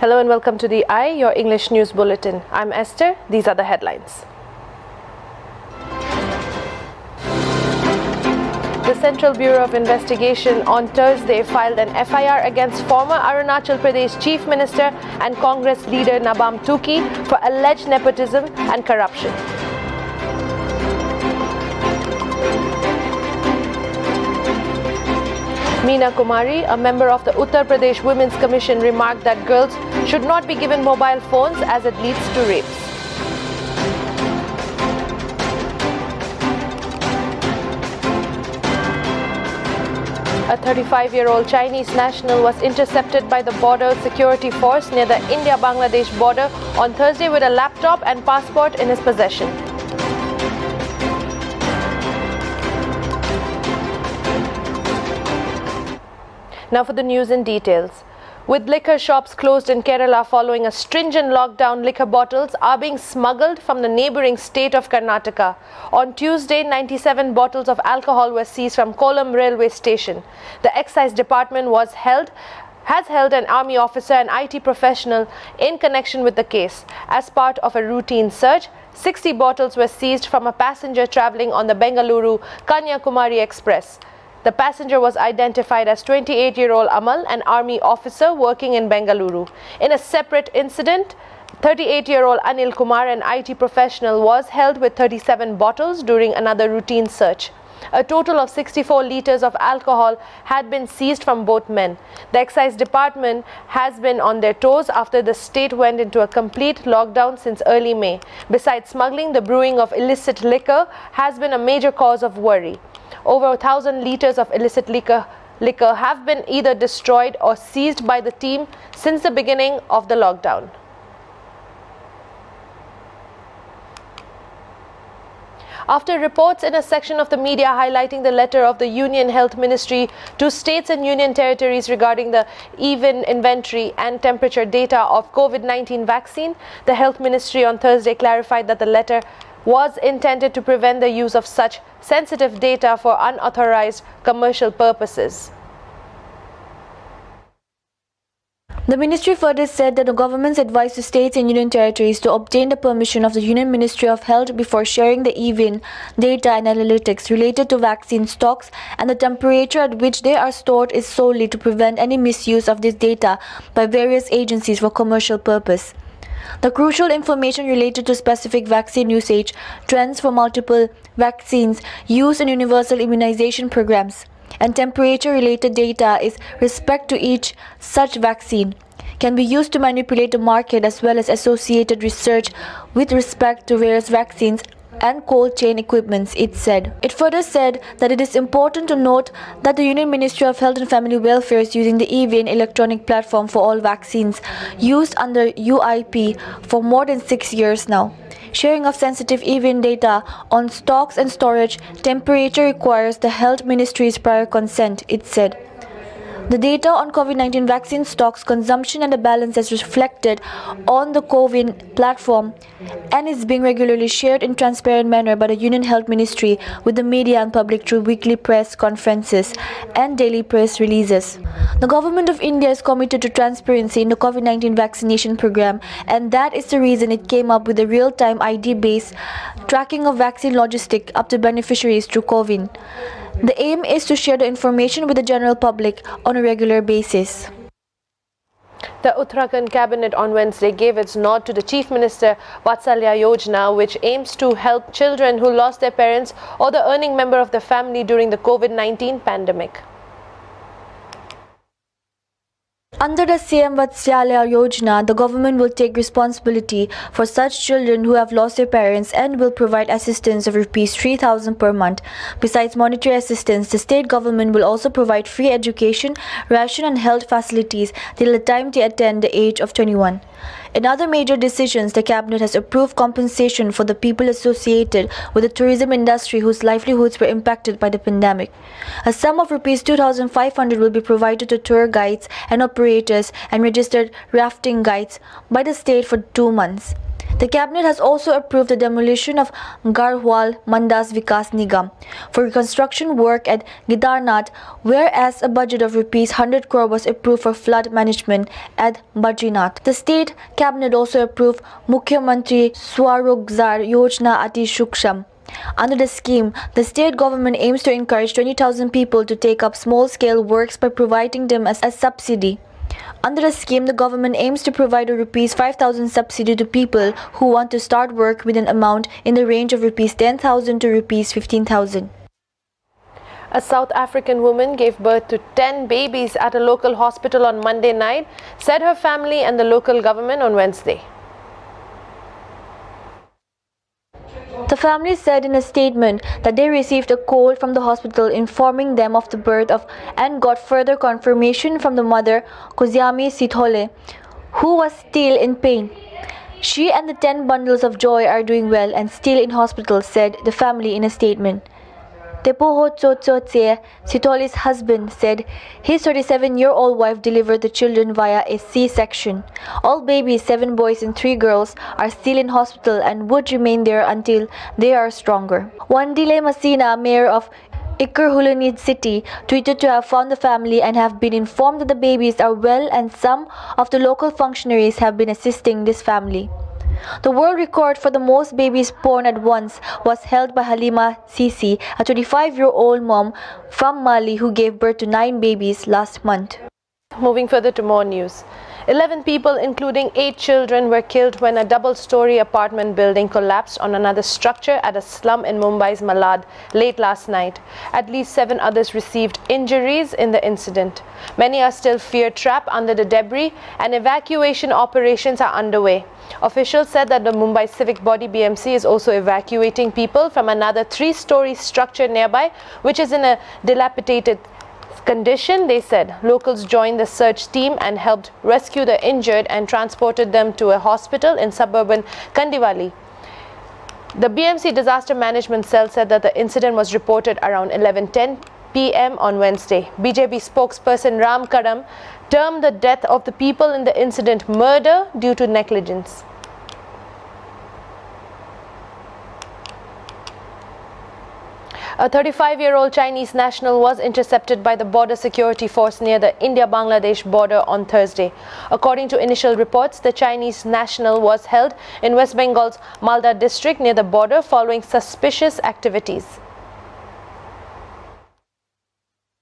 Hello and welcome to the Eye, your English news bulletin. I'm Esther. These are the headlines. The Central Bureau of Investigation on Thursday filed an FIR against former Arunachal Pradesh Chief Minister and Congress leader Nabam Tuki for alleged nepotism and corruption. Meena Kumari, a member of the Uttar Pradesh Women's Commission, remarked that girls should not be given mobile phones as it leads to rapes. A 35-year-old Chinese national was intercepted by the border security force near the India-Bangladesh border on Thursday with a laptop and passport in his possession. Now for the news in details. With liquor shops closed in Kerala following a stringent lockdown, liquor bottles are being smuggled from the neighbouring state of Karnataka. On Tuesday, 97 bottles of alcohol were seized from Kollam railway station. The excise department has held an army officer and IT professional in connection with the case. As part of a routine search, 60 bottles were seized from a passenger travelling on the Bengaluru-Kanyakumari Express. The passenger was identified as 28-year-old Amal, an army officer working in Bengaluru. In a separate incident, 38-year-old Anil Kumar, an IT professional, was held with 37 bottles during another routine search. A total of 64 litres of alcohol had been seized from both men. The excise department has been on their toes after the state went into a complete lockdown since early May. Besides smuggling, the brewing of illicit liquor has been a major cause of worry. Over 1,000 litres of illicit liquor have been either destroyed or seized by the team since the beginning of the lockdown. After reports in a section of the media highlighting the letter of the Union Health Ministry to states and union territories regarding the even inventory and temperature data of COVID-19 vaccine, the Health Ministry on Thursday clarified that the letter was intended to prevent the use of such sensitive data for unauthorized commercial purposes. The ministry further said that the government's advised to states and union territories to obtain the permission of the Union Ministry of Health before sharing the even data and analytics related to vaccine stocks, and the temperature at which they are stored is solely to prevent any misuse of this data by various agencies for commercial purpose. The crucial information related to specific vaccine usage, trends for multiple vaccines used in universal immunization programs, and temperature-related data is respect to each such vaccine can be used to manipulate the market as well as associated research with respect to various vaccines and cold chain equipments, it said. It further said that it is important to note that the Union Ministry of Health and Family Welfare is using the eVein electronic platform for all vaccines used under UIP for more than 6 years now. Sharing of sensitive eVein data on stocks and storage temperature requires the Health Ministry's prior consent, it said. The data on COVID-19 vaccine stocks, consumption and the balance is reflected on the CoWIN platform and is being regularly shared in transparent manner by the Union Health Ministry with the media and public through weekly press conferences and daily press releases. The Government of India is committed to transparency in the COVID-19 vaccination program, and that is the reason it came up with a real-time ID-based tracking of vaccine logistic up to beneficiaries through CoWIN. The aim is to share the information with the general public on a regular basis. The Uttarakhand Cabinet on Wednesday gave its nod to the Chief Minister Vatsalya Yojana, which aims to help children who lost their parents or the earning member of the family during the COVID-19 pandemic. Under the CM Vatsalya Yojana, the government will take responsibility for such children who have lost their parents and will provide assistance of Rs 3,000 per month. Besides monetary assistance, the state government will also provide free education, ration and health facilities till the time they attain the age of 21. In other major decisions, the Cabinet has approved compensation for the people associated with the tourism industry whose livelihoods were impacted by the pandemic. A sum of Rs 2,500 will be provided to tour guides and operators and registered rafting guides by the state for 2 months. The cabinet has also approved the demolition of Garhwal Mandas Vikas Nigam for reconstruction work at Gidarnath, whereas a budget of Rs 100 crore was approved for flood management at Badrinath. The state cabinet also approved Mukhyamantri Swarojgar Yojana Ati Shuksham. Under the scheme, the state government aims to encourage 20,000 people to take up small-scale works by providing them as a subsidy. Under the scheme, the government aims to provide a Rs 5,000 subsidy to people who want to start work with an amount in the range of Rs 10,000 to Rs 15,000. A South African woman gave birth to 10 babies at a local hospital on Monday night, said her family and the local government on Wednesday. The family said in a statement that they received a call from the hospital informing them of the birth of and got further confirmation from the mother, Koziami Sithole, who was still in pain. She and the 10 bundles of joy are doing well and still in hospital, said the family in a statement. Tepoho Tsotsotse, Sithole's husband, said his 37-year-old wife delivered the children via a C-section. All babies, 7 boys and 3 girls, are still in hospital and would remain there until they are stronger. Wandile Masina, mayor of Ikurhulunid city, tweeted to have found the family and have been informed that the babies are well and some of the local functionaries have been assisting this family. The world record for the most babies born at once was held by Halima Sisi, a 25-year-old mom from Mali who gave birth to 9 babies last month. Moving further to more news. 11 people, including 8 children, were killed when a double-story apartment building collapsed on another structure at a slum in Mumbai's Malad late last night. At least 7 others received injuries in the incident. Many are still fear-trapped under the debris, and evacuation operations are underway. Officials said that the Mumbai civic body BMC is also evacuating people from another 3-story structure nearby, which is in a dilapidated condition. They said locals joined the search team and helped rescue the injured and transported them to a hospital in suburban Kandivali. The BMC Disaster Management Cell said that the incident was reported around 11:10 p.m. on Wednesday. BJP spokesperson Ram Kadam termed the death of the people in the incident murder due to negligence. A 35-year-old Chinese national was intercepted by the border security force near the India-Bangladesh border on Thursday. According to initial reports, the Chinese national was held in West Bengal's Malda district near the border following suspicious activities.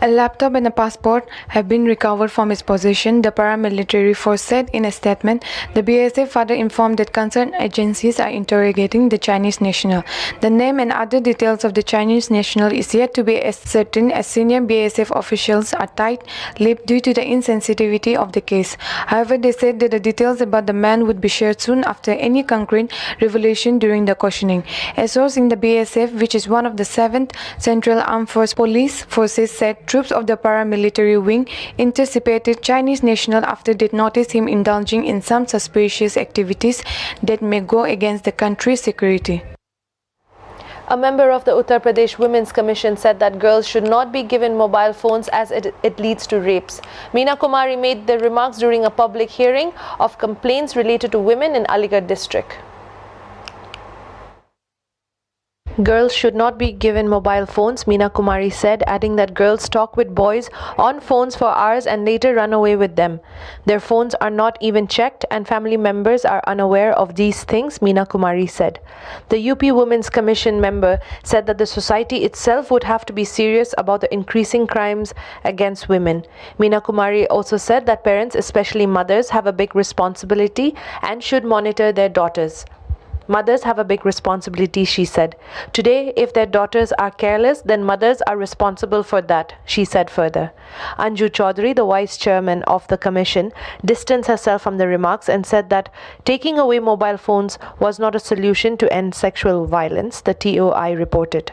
A laptop and a passport have been recovered from his possession, the paramilitary force said in a statement. The BSF further informed that concerned agencies are interrogating the Chinese national. The name and other details of the Chinese national is yet to be ascertained, as senior BSF officials are tight-lipped due to the insensitivity of the case. However, they said that the details about the man would be shared soon after any concrete revelation during the questioning. A source in the BSF, which is one of the 7th Central Armed Police Forces, said troops of the paramilitary wing intercepted Chinese national after they noticed him indulging in some suspicious activities that may go against the country's security. A member of the Uttar Pradesh Women's Commission said that girls should not be given mobile phones as it leads to rapes. Meena Kumari made the remarks during a public hearing of complaints related to women in Aligarh district. Girls should not be given mobile phones, Meena Kumari said, adding that girls talk with boys on phones for hours and later run away with them. Their phones are not even checked and family members are unaware of these things, Meena Kumari said. The UP Women's Commission member said that the society itself would have to be serious about the increasing crimes against women. Meena Kumari also said that parents, especially mothers, have a big responsibility and should monitor their daughters. Mothers have a big responsibility, she said. Today, if their daughters are careless, then mothers are responsible for that, she said further. Anju Chaudhary, the vice chairman of the commission, distanced herself from the remarks and said that taking away mobile phones was not a solution to end sexual violence, the TOI reported.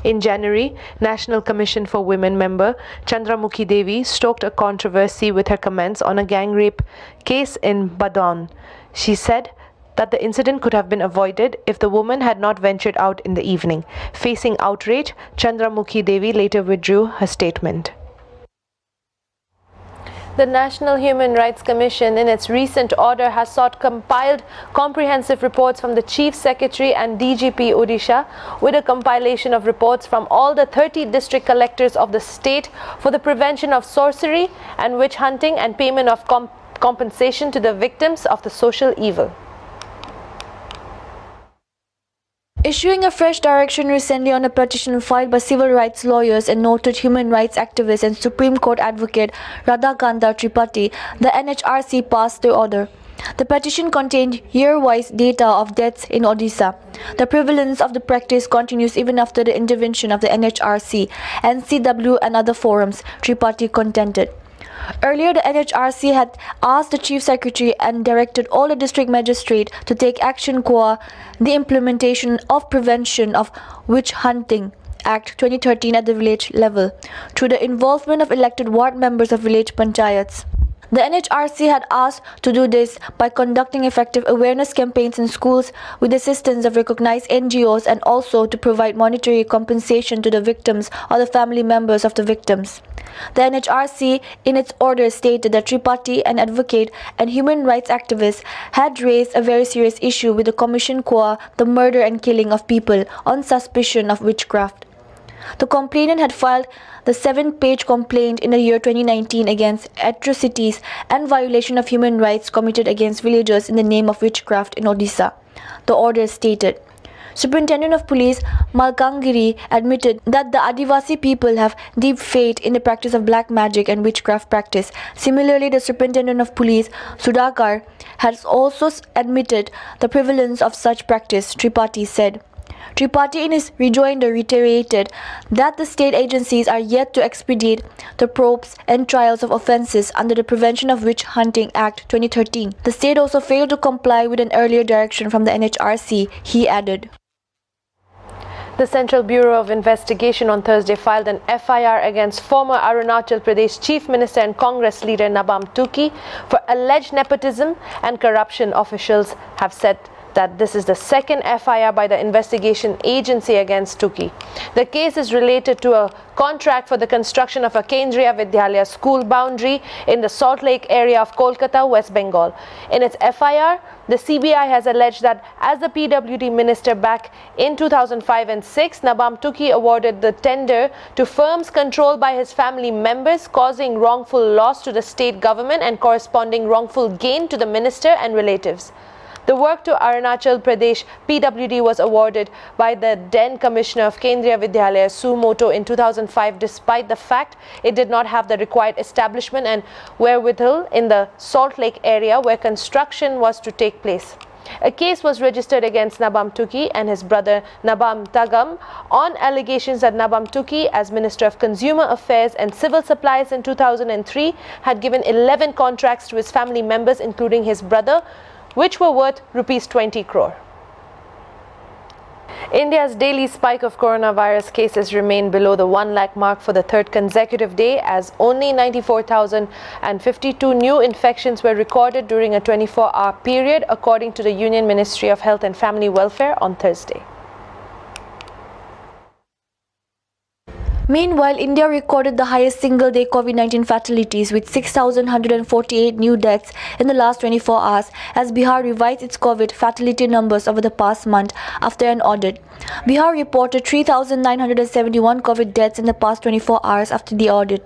In January, National Commission for Women member Chandramukhi Devi stoked a controversy with her comments on a gang rape case in Badon. She said that the incident could have been avoided if the woman had not ventured out in the evening. Facing outrage, Chandramukhi Devi later withdrew her statement. The National Human Rights Commission, in its recent order, has sought compiled comprehensive reports from the Chief Secretary and DGP Odisha, with a compilation of reports from all the 30 district collectors of the state for the prevention of sorcery and witch hunting and payment of compensation to the victims of the social evil. Issuing a fresh direction recently on a petition filed by civil rights lawyers and noted human rights activist and Supreme Court advocate Radhakanta Tripathi, the NHRC passed the order. The petition contained year-wise data of deaths in Odisha. The prevalence of the practice continues even after the intervention of the NHRC, NCW and other forums, Tripathi contended. Earlier, the NHRC had asked the Chief Secretary and directed all the district magistrates to take action qua the implementation of Prevention of Witch Hunting Act 2013 at the village level, through the involvement of elected ward members of village panchayats. The NHRC had asked to do this by conducting effective awareness campaigns in schools with the assistance of recognized NGOs, and also to provide monetary compensation to the victims or the family members of the victims. The NHRC in its order stated that Tripathi, an advocate and human rights activist, had raised a very serious issue with the Commission qua the murder and killing of people on suspicion of witchcraft. The complainant had filed the 7-page complaint in the year 2019 against atrocities and violation of human rights committed against villagers in the name of witchcraft in Odisha. The order stated. Superintendent of Police Malkangiri admitted that the Adivasi people have deep faith in the practice of black magic and witchcraft practice. Similarly, the Superintendent of Police Sudhakar has also admitted the prevalence of such practice, Tripathi said. Tripathi in his rejoinder reiterated that the state agencies are yet to expedite the probes and trials of offences under the Prevention of Witch Hunting Act 2013. The state also failed to comply with an earlier direction from the NHRC, he added. The Central Bureau of Investigation on Thursday filed an FIR against former Arunachal Pradesh Chief Minister and Congress leader Nabam Tuki for alleged nepotism and corruption. Officials have said that this is the second FIR by the investigation agency against Tuki. The case is related to a contract for the construction of a Kendriya Vidyalaya school boundary in the Salt Lake area of Kolkata, West Bengal. In its FIR, the CBI has alleged that as the PWD minister back in 2005 and 6, Nabam Tuki awarded the tender to firms controlled by his family members, causing wrongful loss to the state government and corresponding wrongful gain to the minister and relatives. The work to Arunachal Pradesh PWD was awarded by the then Commissioner of Kendriya Vidyalaya Sumoto in 2005, despite the fact it did not have the required establishment and wherewithal in the Salt Lake area where construction was to take place. A case was registered against Nabam Tuki and his brother Nabam Tagam on allegations that Nabam Tuki, as Minister of Consumer Affairs and Civil Supplies in 2003, had given 11 contracts to his family members, including his brother, which were worth Rs 20 crore. India's daily spike of coronavirus cases remained below the 1 lakh mark for the third consecutive day, as only 94,052 new infections were recorded during a 24-hour period, according to the Union Ministry of Health and Family Welfare on Thursday. Meanwhile, India recorded the highest single-day COVID-19 fatalities with 6,148 new deaths in the last 24 hours as Bihar revised its COVID fatality numbers over the past month after an audit. Bihar reported 3,971 COVID deaths in the past 24 hours after the audit.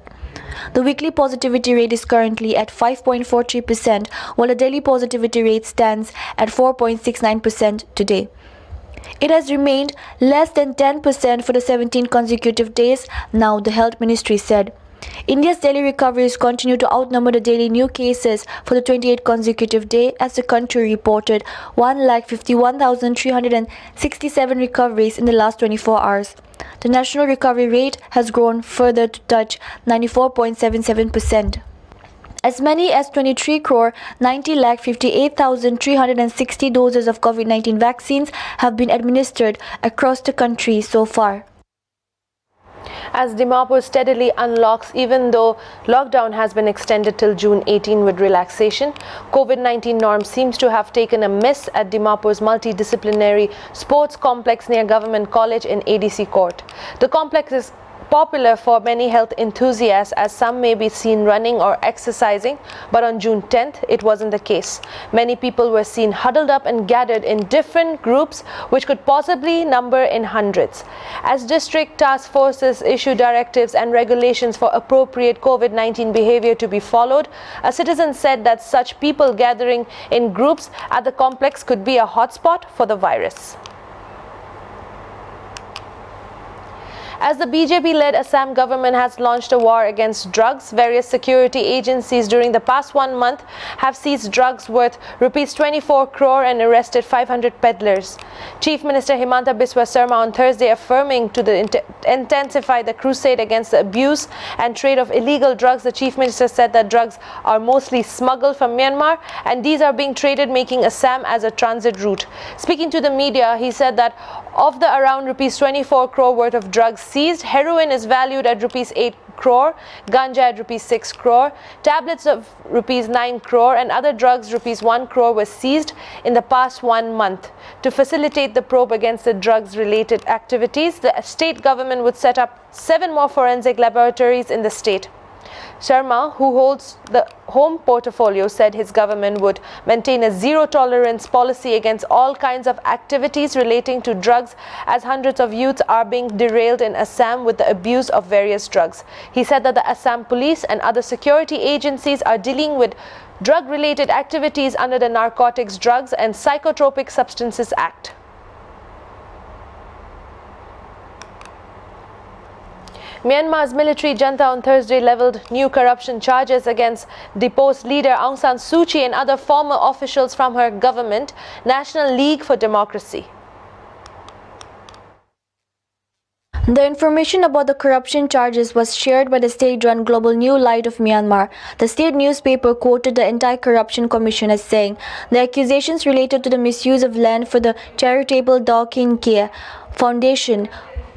The weekly positivity rate is currently at 5.43%, while the daily positivity rate stands at 4.69% today. It has remained less than 10% for the 17 consecutive days now, the Health Ministry said. India's daily recoveries continue to outnumber the daily new cases for the 28th consecutive day, as the country reported 1,51,367 recoveries in the last 24 hours. The national recovery rate has grown further to touch 94.77%. As many as 23,90,58,360 doses of COVID-19 vaccines have been administered across the country so far. As Dimapur steadily unlocks, even though lockdown has been extended till June 18 with relaxation, COVID-19 norms seems to have taken a miss at Dimapur's multidisciplinary sports complex near Government College in ADC Court. The complex is popular for many health enthusiasts, as some may be seen running or exercising, but on June 10th, it wasn't the case. Many people were seen huddled up and gathered in different groups, which could possibly number in hundreds. As district task forces issue directives and regulations for appropriate COVID-19 behavior to be followed, a citizen said that such people gathering in groups at the complex could be a hotspot for the virus. As the BJP-led Assam government has launched a war against drugs, various security agencies during the past 1 month have seized drugs worth Rs 24 crore and arrested 500 peddlers. Chief Minister Himanta Biswa Sarma on Thursday affirming to intensify the crusade against the abuse and trade of illegal drugs. The Chief Minister said that drugs are mostly smuggled from Myanmar and these are being traded, making Assam as a transit route. Speaking to the media, he said that of the around Rs 24 crore worth of drugs seized, heroin is valued at Rs 8 crore, ganja at Rs 6 crore, tablets of Rs 9 crore and other drugs Rs 1 crore were seized in the past 1 month. To facilitate the probe against the drugs-related activities, the state government would set up 7 more forensic laboratories in the state. Sharma, who holds the home portfolio, said his government would maintain a zero-tolerance policy against all kinds of activities relating to drugs, as hundreds of youths are being derailed in Assam with the abuse of various drugs. He said that the Assam police and other security agencies are dealing with drug-related activities under the Narcotics, Drugs and Psychotropic Substances Act. Myanmar's military junta on Thursday leveled new corruption charges against deposed leader Aung San Suu Kyi and other former officials from her government, National League for Democracy. The information about the corruption charges was shared by the state-run Global New Light of Myanmar. The state newspaper quoted the Anti-Corruption Commission as saying the accusations related to the misuse of land for the charitable Daw Khin Kye Foundation,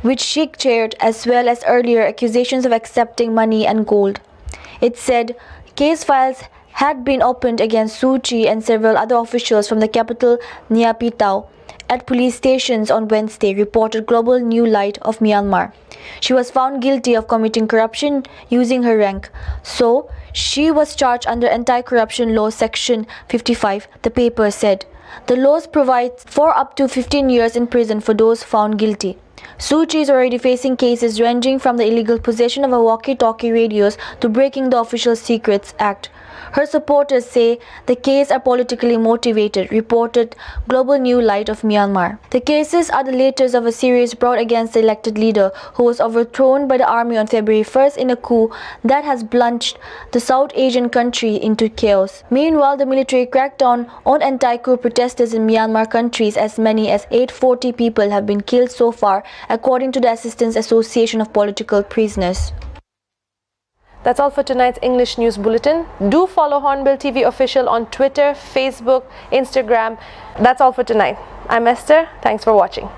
which she chaired, as well as earlier accusations of accepting money and gold. It said case files had been opened against Suu Kyi and several other officials from the capital Naypyidaw at police stations on Wednesday, reported Global New Light of Myanmar. She was found guilty of committing corruption using her rank, so she was charged under Anti-Corruption Law Section 55, the paper said. The laws provide for up to 15 years in prison for those found guilty. Suu Kyi is already facing cases ranging from the illegal possession of a walkie-talkie radios to breaking the Official Secrets Act. Her supporters say the cases are politically motivated, reported Global New Light of Myanmar. The cases are the latest of a series brought against the elected leader who was overthrown by the army on February 1st in a coup that has plunged the South Asian country into chaos. Meanwhile, the military cracked down on anti-coup protesters in Myanmar countries. As many as 840 people have been killed so far, according to the Assistance Association of Political Prisoners. That's all for tonight's English News Bulletin. Do follow Hornbill TV official on Twitter, Facebook, Instagram. That's all for tonight. I'm Esther. Thanks for watching.